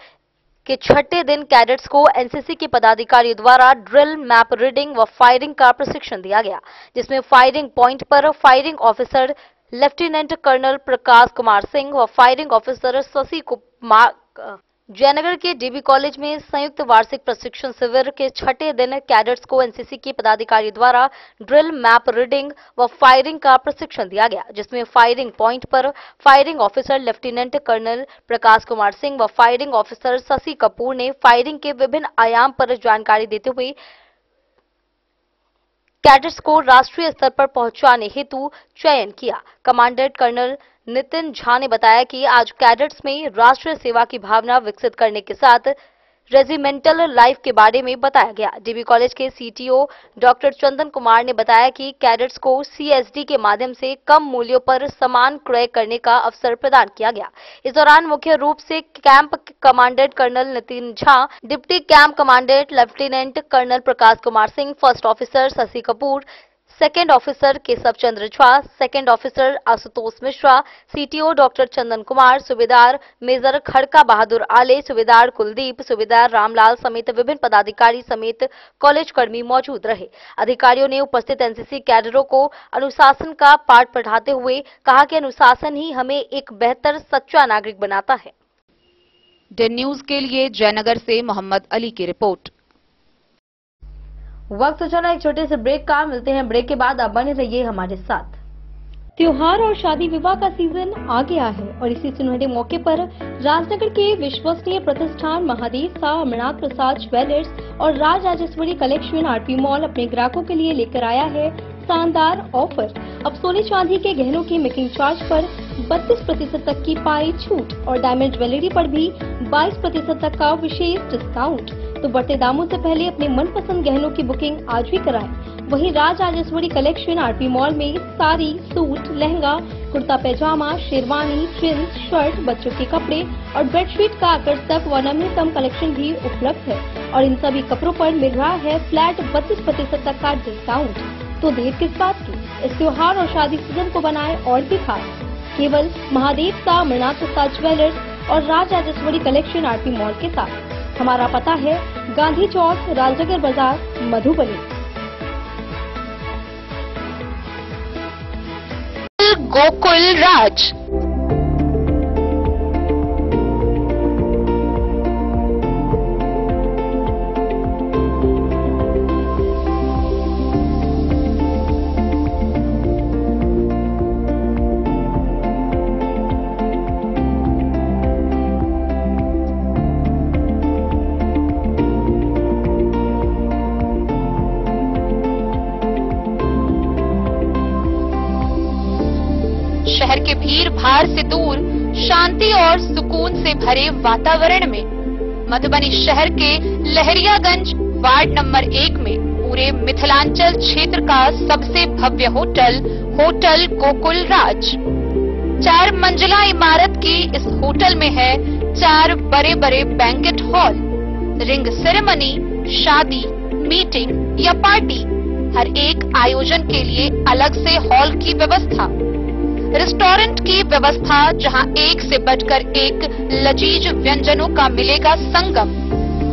के छठे दिन कैडेट्स को एनसीसी के पदाधिकारियों द्वारा ड्रिल, मैप रीडिंग व फायरिंग का प्रशिक्षण दिया गया, जिसमें फायरिंग पॉइंट पर firing officer lieutenant colonel Prakash Kumar Singh व फायरिंग ऑफिसर शशि कुमार जयनगर के डीबी कॉलेज में संयुक्त वार्षिक प्रशिक्षण शिविर के छठे दिन कैडेट्स को एनसीसी के पदाधिकारी द्वारा ड्रिल, मैप रीडिंग व फायरिंग का प्रशिक्षण दिया गया, जिसमें फायरिंग पॉइंट पर firing officer lieutenant colonel Prakash Kumar Singh व फायरिंग ऑफिसर शशि कपूर ने फायरिंग के विभिन्न आयाम पर जानकारी देते हुए कैडेट्स को राष्ट्रीय स्तर पर पहुंचाने हेतु चयन किया। कमांडेंट कर्नल नितिन झा ने बताया कि आज कैडेट्स में राष्ट्रीय सेवा की भावना विकसित करने के साथ रेजिमेंटल लाइफ के बारे में बताया गया। डीबी कॉलेज के सीटीओ डॉक्टर चंदन कुमार ने बताया कि कैडेट्स को सीएसडी के माध्यम से कम मूल्यों पर सामान क्रय करने का अवसर प्रदान किया गया। इस दौरान मुख्य रूप से camp commandant colonel Nitin Jha, deputy camp commandant lieutenant colonel Prakash Kumar Singh, first officer Shashi Kapoor, second officer Keshav Chandra Jha, second officer Ashutosh Mishra, CTO doctor Chandan Kumar, subedar major खड़का बहादुर आले, सूबेदार कुलदीप, सूबेदार रामलाल समेत विभिन्न पदाधिकारी समेत कॉलेज कर्मी मौजूद रहे। अधिकारियों ने उपस्थित एनसीसी कैडरों को अनुशासन का पाठ पढ़ाते हुए कहा कि अनुशासन ही हमें एक बेहतर सच्चा नागरिक बनाता है। डेन न्यूज के लिए जयनगर से मोहम्मद अली की रिपोर्ट। वक्त चला एक छोटे से ब्रेक का, मिलते हैं ब्रेक के बाद। आप बने रहिए हमारे साथ। त्योहार और शादी विवाह का सीजन आ गया है और इसी सुनहरे मौके पर राजनगर के विश्वसनीय प्रतिष्ठान महादेव शाह अमरनाथ प्रसाद ज्वेलर्स और Raj Rajeshwari collection RP mall अपने ग्राहकों के लिए लेकर आया है शानदार ऑफर। अब सोने चांदी के गहनों के मेकिंग चार्ज पर 32% तक की पाई छूट और डायमंड ज्वेलरी पर भी 22% तक का विशेष डिस्काउंट। तो बढ़ते दामों से पहले अपने मनपसंद गहनों की बुकिंग आज भी कराएं। वहीं Raj Rajeshwari collection RP mall में साड़ी, सूट, लहंगा, कुर्ता पैजामा, शेरवानी, जींस, शर्ट, बच्चों के कपड़े और बेडशीट का आकर्षक व नवीनतम कलेक्शन भी उपलब्ध है और इन सभी कपड़ों पर मिल रहा है फ्लैट 32% तक का डिस्काउंट। तो देर किस बात की, इस त्योहार और शादी सीजन को बनाए और भी खास। केवल महादेव शाह अमरनाथ प्रसाद ज्वेलर्स और Raj Rajeshwari collection RP mall के साथ। हमारा पता है गांधी चौक, राजनगर बाजार, मधुबनी। गोकुल राज शहर के भीड़ भाड़ से दूर शांति और सुकून से भरे वातावरण में मधुबनी शहर के लहरियागंज वार्ड नंबर 1 में पूरे मिथिलांचल क्षेत्र का सबसे भव्य होटल होटल गोकुल राज 4 मंजिला इमारत की इस होटल में है 4 बड़े बड़े बैंकेट हॉल, रिंग सेरेमनी, शादी, मीटिंग या पार्टी, हर एक आयोजन के लिए अलग से हॉल की व्यवस्था, रेस्टोरेंट की व्यवस्था जहां एक से बढ़कर एक लजीज व्यंजनों का मिलेगा संगम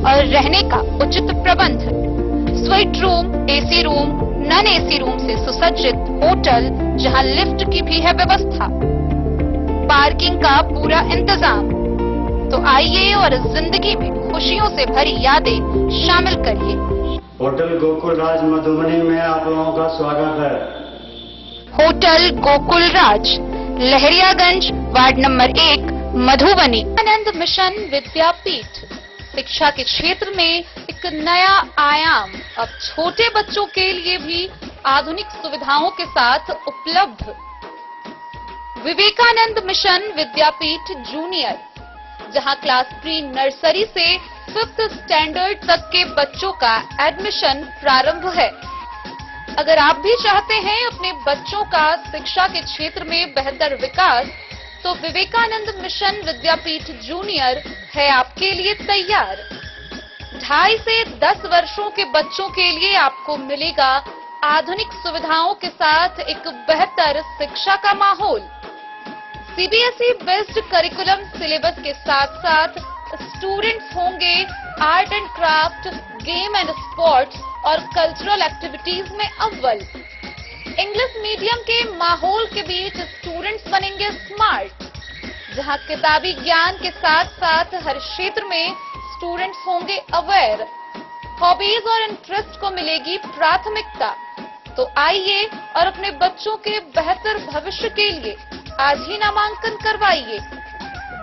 और रहने का उचित प्रबंध, suite room, AC room, non AC room से सुसज्जित होटल जहां लिफ्ट की भी है व्यवस्था, पार्किंग का पूरा इंतजाम। तो आइए और जिंदगी में खुशियों से भरी यादें शामिल करिए। होटल गोकुल राज मधुबनी में आप लोगों का स्वागत है। होटल गोकुल राज, लहरियागंज वार्ड नंबर 1, मधुबनी। आनंद मिशन विद्यापीठ शिक्षा के क्षेत्र में एक नया आयाम अब छोटे बच्चों के लिए भी आधुनिक सुविधाओं के साथ उपलब्ध। विवेकानंद मिशन विद्यापीठ जूनियर, जहां क्लास प्री नर्सरी से 5th स्टैंडर्ड तक के बच्चों का एडमिशन प्रारंभ है। अगर आप भी चाहते हैं अपने बच्चों का शिक्षा के क्षेत्र में बेहतर विकास, तो विवेकानंद मिशन विद्यापीठ जूनियर है आपके लिए तैयार। 2.5 से 10 वर्षों के बच्चों के लिए आपको मिलेगा आधुनिक सुविधाओं के साथ एक बेहतर शिक्षा का माहौल। सीबीएसई बेस्ड करिकुलम सिलेबस के साथ साथ स्टूडेंट्स होंगे art and craft, game and sports और कल्चरल एक्टिविटीज में अव्वल। इंग्लिश मीडियम के माहौल के बीच स्टूडेंट्स बनेंगे स्मार्ट, जहां किताबी ज्ञान के साथ साथ हर क्षेत्र में स्टूडेंट्स होंगे अवेयर। हॉबीज और इंटरेस्ट को मिलेगी प्राथमिकता। तो आइए और अपने बच्चों के बेहतर भविष्य के लिए आज ही नामांकन करवाइए।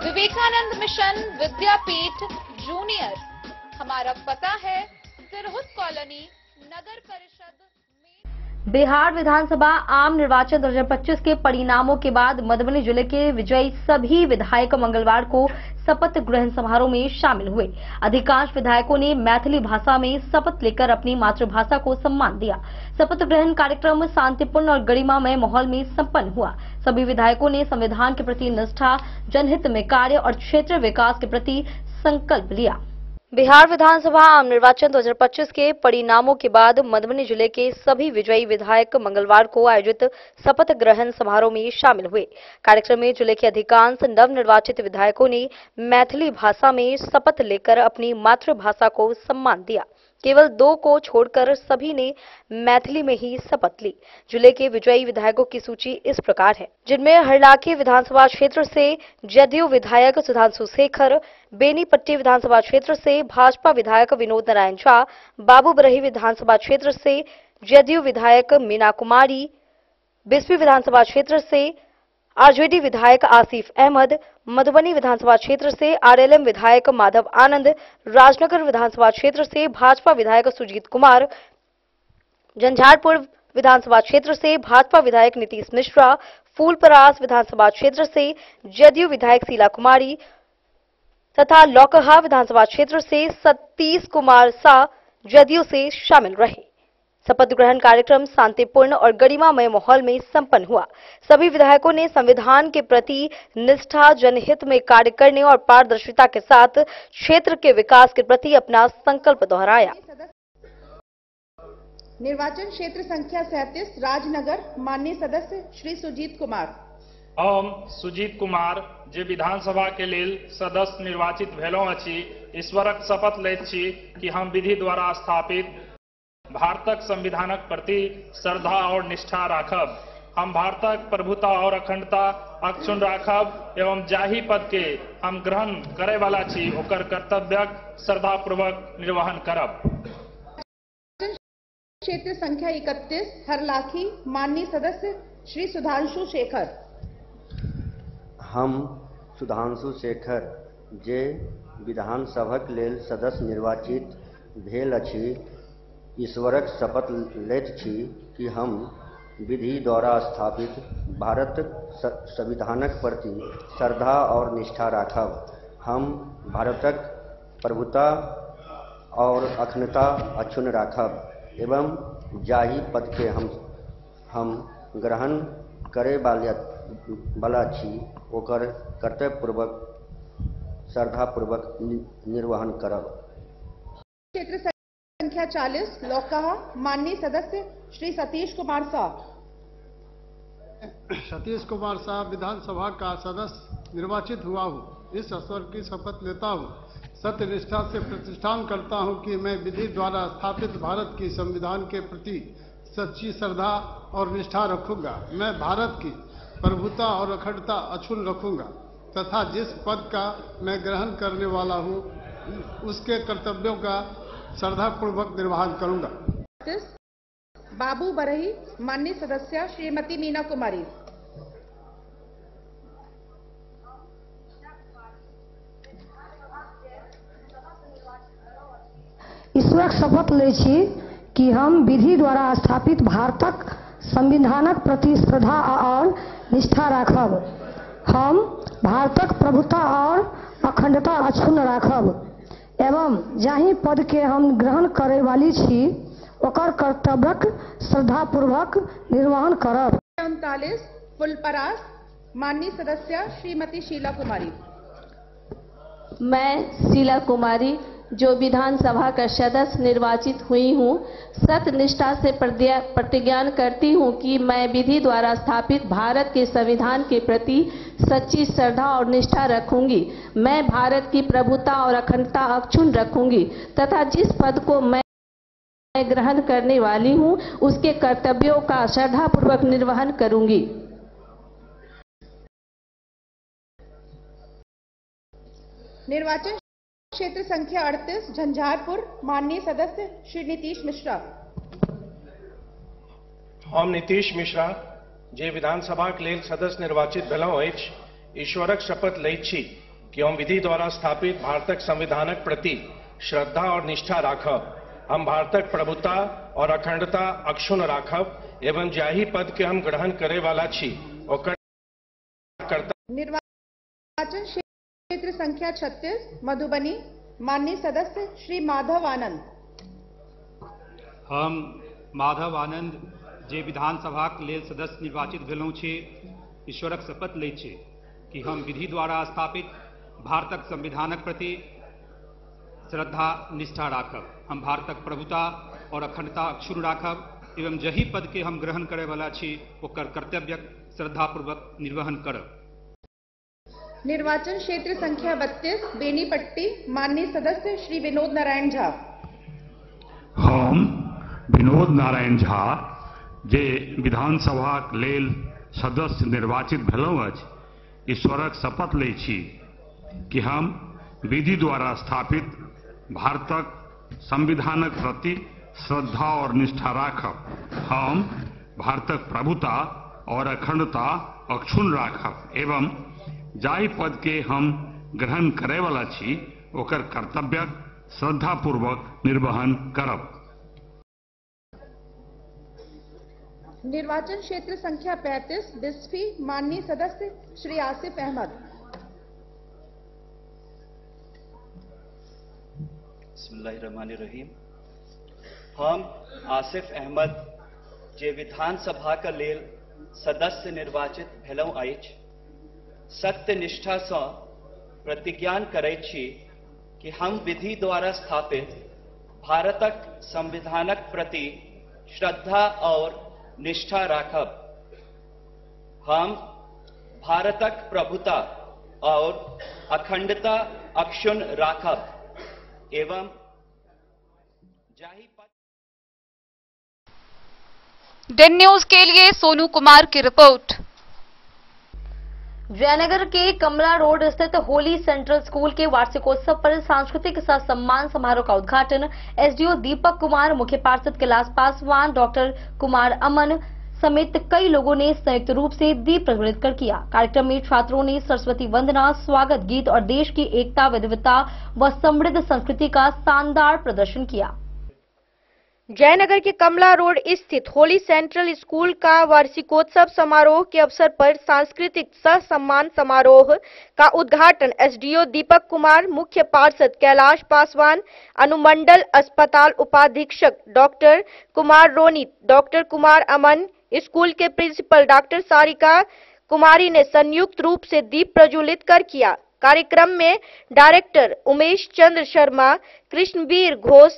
विवेकानंद मिशन विद्यापीठ जूनियर। हमारा पता है सिरहुत कॉलोनी, नगर परिषद। बिहार विधानसभा आम निर्वाचन 2025 के परिणामों के बाद मधुबनी जिले के विजयी सभी विधायक मंगलवार को शपथ ग्रहण समारोह में शामिल हुए। अधिकांश विधायकों ने मैथिली भाषा में शपथ लेकर अपनी मातृभाषा को सम्मान दिया। शपथ ग्रहण कार्यक्रम शांतिपूर्ण और गरिमामय माहौल में संपन्न हुआ। सभी विधायकों ने संविधान के प्रति निष्ठा, जनहित में कार्य और क्षेत्र विकास के प्रति संकल्प लिया। बिहार विधानसभा आम निर्वाचन 2025 के परिणामों के बाद मधुबनी जिले के सभी विजयी विधायक मंगलवार को आयोजित शपथ ग्रहण समारोह में शामिल हुए। कार्यक्रम में जिले के अधिकांश नवनिर्वाचित विधायकों ने मैथिली भाषा में शपथ लेकर अपनी मातृभाषा को सम्मान दिया। केवल 2 को छोड़कर सभी ने मैथिली में ही शपथ ली। जिले के विजयी विधायकों की सूची इस प्रकार है, जिनमें हरलाखी विधानसभा क्षेत्र से जदयू विधायक सुधांशु शेखर, बेनीपट्टी विधानसभा क्षेत्र से भाजपा विधायक विनोद नारायण झा, बाबूबरही विधानसभा क्षेत्र से जदयू विधायक मीना कुमारी, बिस्फी विधानसभा क्षेत्र से आरजेडी विधायक आसिफ अहमद, मधुबनी विधानसभा क्षेत्र से आरएलएम विधायक माधव आनंद, राजनगर विधानसभा क्षेत्र से भाजपा विधायक सुजीत कुमार, झंझारपुर विधानसभा क्षेत्र से भाजपा विधायक नीतीश मिश्रा, फूलपरास विधानसभा क्षेत्र से जदयू विधायक शीला कुमारी तथा लौकहा विधानसभा क्षेत्र से सतीश कुमार शाह जदयू से शामिल रहे। शपथ ग्रहण कार्यक्रम शांतिपूर्ण और गरिमामय माहौल में संपन्न हुआ। सभी विधायकों ने संविधान के प्रति निष्ठा, जनहित में कार्य करने और पारदर्शिता के साथ क्षेत्र के विकास के प्रति अपना संकल्प दोहराया। निर्वाचन क्षेत्र संख्या 37 राजनगर, माननीय सदस्य श्री सुजीत कुमार। हम सुजीत कुमार जे विधानसभा के लेल सदस्य निर्वाचित भेलहुँ अछि, ईश्वरक शपथ लैत छी कि हम विधि द्वारा स्थापित भारतक संविधानक प्रति श्रद्धा और निष्ठा राखब। हम भारतक प्रभुता और अखंडता अक्षुण्ण राखब एवं जाहि पद के हम ग्रहण करे वाला छी ओकर कर्तव्यक श्रद्धापूर्वक निर्वहन करब। क्षेत्र संख्या 31 हरलाखी, माननीय सदस्य श्री सुधांशु शेखर। हम सुधांशु शेखर जे विधानसभक लेल सदस्य निर्वाचित भेल अछि, ईश्वरक शपथ लैत छी कि हम विधि द्वारा स्थापित भारत संविधानक प्रति श्रद्धा और निष्ठा राखब। हम भारतक प्रभुता और अखंडता अक्षुण्ण राखब एवं जाहि पद के हम ग्रहण करे वाला छी ओकर कर्तव्यपूर्वक श्रद्धापूर्वक निर्वहन करब। क्षेत्र संख्या 40 लौकहा, माननीय सदस्य श्री सतीश कुमार शाह। सतीश कुमार शाह विधानसभा का सदस्य निर्वाचित हुआ हूँ। इस ईश्वर की शपथ लेता हूँ, सत्यनिष्ठा से प्रतिष्ठान करता हूँ कि मैं विधि द्वारा स्थापित भारत की संविधान के प्रति सच्ची श्रद्धा और निष्ठा रखूंगा। मैं भारत की प्रभुता और अखंडता अक्षुण्ण रखूंगा तथा जिस पद का मैं ग्रहण करने वाला हूँ उसके कर्तव्यों का श्रद्धापूर्वक निर्वहन करूंगा। बाबूबरही, माननीय सदस्य श्रीमती मीना कुमारी। ईश्वरक शपथ लै छी कि हम विधि द्वारा स्थापित भारतक संविधानक प्रति श्रद्धा और निष्ठा राखब। हम भारतक प्रभुता और अखंडता अक्षुण्ण राखब एवं जाहि पद के हम ग्रहण करे वाली छी ओकर कर्तव्यक श्रद्धापूर्वक निर्वहन करब। 39 फुलपरास, माननीय सदस्य श्रीमती शीला कुमारी। मैं शीला कुमारी जो विधानसभा का सदस्य निर्वाचित हुई हूँ, सत्यनिष्ठा से प्रतिज्ञा करती हूँ कि मैं विधि द्वारा स्थापित भारत के संविधान के प्रति सच्ची श्रद्धा और निष्ठा रखूंगी। मैं भारत की प्रभुता और अखंडता अक्षुण्ण रखूंगी तथा जिस पद को मैं ग्रहण करने वाली हूँ, उसके कर्तव्यों का श्रद्धापूर्वक निर्वहन करूंगी। निर्वाचन क्षेत्र संख्या 38 झंझारपुर, माननीय सदस्य श्री नीतीश मिश्रा। हम नीतीश मिश्रा जे विधानसभा के लेल सदस्य निर्वाचित भेलहुँ अछि, ईश्वरक शपथ लैत छी कि हम विधि द्वारा स्थापित भारतक संविधानक प्रति श्रद्धा और निष्ठा राखब। हम भारतक प्रभुता और अखंडता अक्षुण्ण राखब एवं जाहि पद के हम ग्रहण करे वाला छी ओकर निर्वाचन क्षेत्र संख्या 36 मधुबनी, माननीय सदस्य श्री माधव आनंद। हम माधव आनंद जे विधानसभा के लेल सदस्य निर्वाचित भेलहुँ छी, ईश्वरक शपथ लैत छी कि हम विधि द्वारा स्थापित भारतक संविधानक प्रति श्रद्धा निष्ठा राखब। हम भारतक प्रभुता और अखंडता अक्षुण्ण राखब एवं जहि पद के हम ग्रहण करे वाला छी ओकर कर्तव्यक श्रद्धापूर्वक निर्वहन करब। निर्वाचन क्षेत्र संख्या 32 बेनीपट्टी, माननीय सदस्य श्री विनोद नारायण झा। हम विनोद नारायण झा जे विधानसभा के लेल सदस्य निर्वाचित भेलहुँ अछि, ईश्वरक शपथ लैत छी कि हम विधि द्वारा स्थापित भारतक संविधानक प्रति श्रद्धा और निष्ठा राखब। हम भारतक प्रभुता और अखंडता अक्षुण्ण राखब एवं जाहि पद के हम ग्रहण करे वाला छी ओकर कर्तव्यक श्रद्धापूर्वक निर्वहन करब। निर्वाचन क्षेत्र संख्या 35 बिस्फी, माननीय सदस्य श्री आसिफ अहमद। बिस्मिल्लाहिर्रहमानिर्रहीम। हम आसिफ अहमद जे विधानसभा का लेल सदस्य निर्वाचित भेलहुँ अछि, सत्य निष्ठा से प्रतिज्ञा करैत छी कि हम विधि द्वारा स्थापित भारतक संविधानक प्रति श्रद्धा और निष्ठा राखब। हम भारतक प्रभुता और अखंडता अक्षुण्ण राखब एवं जाहि डेन न्यूज के लिए सोनू कुमार की रिपोर्ट। जयनगर के कमला रोड स्थित होली सेंट्रल स्कूल के वार्षिकोत्सव पर सांस्कृतिक सह सम्मान समारोह का उद्घाटन एसडीओ दीपक कुमार, मुख्य पार्षद कैलाश पासवान, डॉक्टर कुमार अमन समेत कई लोगों ने संयुक्त रूप से दीप प्रज्वलित कर किया। कार्यक्रम में छात्रों ने सरस्वती वंदना, स्वागत गीत और देश की एकता, विविधता व समृद्ध संस्कृति का शानदार प्रदर्शन किया। जयनगर के कमला रोड स्थित होली सेंट्रल स्कूल का वार्षिकोत्सव समारोह के अवसर पर सांस्कृतिक सह सम्मान समारोह का उद्घाटन एसडीओ दीपक कुमार, मुख्य पार्षद कैलाश पासवान, अनुमंडल अस्पताल उपाधीक्षक डॉक्टर कुमार रोनित, डॉक्टर कुमार अमन, स्कूल के प्रिंसिपल डॉक्टर सारिका कुमारी ने संयुक्त रूप से दीप प्रज्वलित कर किया। कार्यक्रम में डायरेक्टर उमेश चंद्र शर्मा, कृष्णवीर घोष,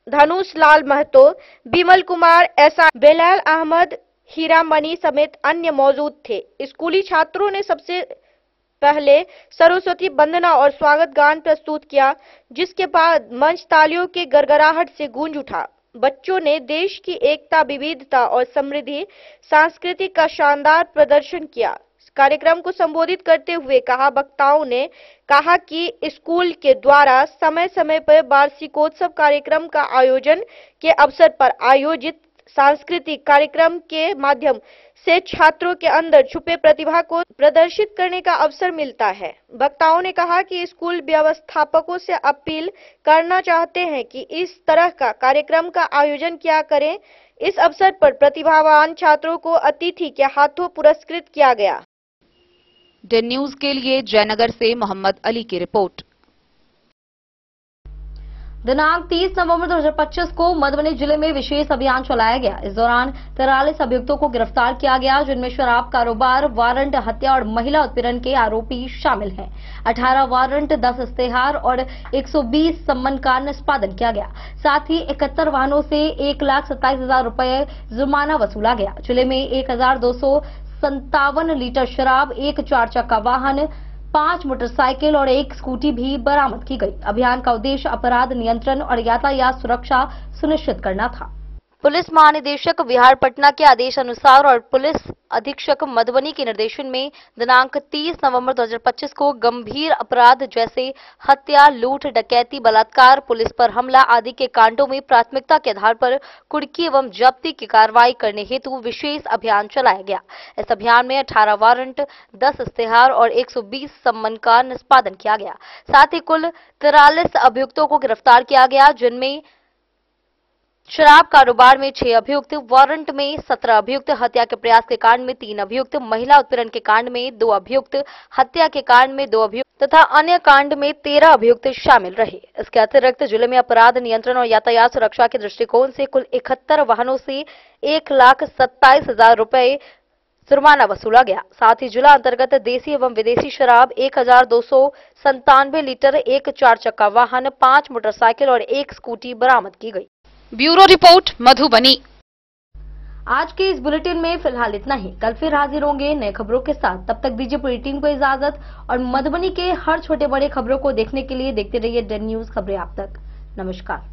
धनुष लाल महतो, बिमल कुमार, एसआई बेलाल अहमद, हीरामणि समेत अन्य मौजूद थे। स्कूली छात्रों ने सबसे पहले सरस्वती वंदना और स्वागत गान प्रस्तुत किया, जिसके बाद मंच तालियों के गड़गड़ाहट से गूंज उठा। बच्चों ने देश की एकता, विविधता और समृद्धि संस्कृति का शानदार प्रदर्शन किया। कार्यक्रम को संबोधित करते हुए वक्ताओं ने कहा कि स्कूल के द्वारा समय समय पर वार्षिकोत्सव कार्यक्रम का आयोजन के अवसर पर आयोजित सांस्कृतिक कार्यक्रम के माध्यम से छात्रों के अंदर छुपे प्रतिभा को प्रदर्शित करने का अवसर मिलता है। वक्ताओं ने कहा कि स्कूल व्यवस्थापकों से अपील करना चाहते हैं कि इस तरह का कार्यक्रम का आयोजन किया करें। इस अवसर पर प्रतिभावान छात्रों को अतिथि के हाथों पुरस्कृत किया गया। डेन न्यूज के लिए जयनगर से मोहम्मद अली की रिपोर्ट। दिनांक 30 नवंबर 2025 को मधुबनी जिले में विशेष अभियान चलाया गया। इस दौरान 43 अभियुक्तों को गिरफ्तार किया गया, जिनमें शराब कारोबार, वारंट, हत्या और महिला उत्पीड़न के आरोपी शामिल हैं। 18 वारंट, 10 इश्तेहार और 120 सम्मन का निष्पादन किया गया। साथ ही 71 वाहनों से 1,27,000 रुपए जुर्माना वसूला गया। जिले में 1,257 लीटर शराब, एक 4 चक्का वाहन, 5 मोटरसाइकिल और 1 स्कूटी भी बरामद की गई। अभियान का उद्देश्य अपराध नियंत्रण और यातायात सुरक्षा सुनिश्चित करना था। पुलिस महानिदेशक विहार पटना के आदेश अनुसार और पुलिस अधीक्षक मधुबनी के निर्देशन में दिनांक 30 नवंबर 2025 को गंभीर अपराध जैसे हत्या, लूट, डकैती, बलात्कार, पुलिस पर हमला आदि के कांडों में प्राथमिकता के आधार पर कुर्की एवं जब्ती की कार्रवाई करने हेतु विशेष अभियान चलाया गया। इस अभियान में 18 वारंट, 10 इश्तेहार और 120 सम्मन का निष्पादन किया गया। साथ ही कुल 43 अभियुक्तों को गिरफ्तार किया गया, जिनमें शराब कारोबार में 6 अभियुक्त, वारंट में 17 अभियुक्त, हत्या के प्रयास के कांड में 3 अभियुक्त, महिला उत्पीड़न के कांड में 2 अभियुक्त, हत्या के कांड में 2 अभियुक्त तथा अन्य कांड में 13 अभियुक्त शामिल रहे। इसके अतिरिक्त जिले में अपराध नियंत्रण और यातायात सुरक्षा के दृष्टिकोण से कुल 71 वाहनों से 1,27,000 रुपए जुर्माना वसूला गया। साथ ही जिला अंतर्गत देसी एवं विदेशी शराब 1,297 लीटर, एक 4 चक्का वाहन, 5 मोटरसाइकिल और 1 स्कूटी बरामद की गई। Bureau report Madhubani. आज के इस बुलेटिन में फिलहाल इतना ही। कल फिर हाजिर होंगे नए खबरों के साथ। तब तक दीजिए पूरी टीम को इजाजत और मधुबनी के हर छोटे बड़े खबरों को देखने के लिए देखते रहिए डेन न्यूज खबरें आप तक। नमस्कार।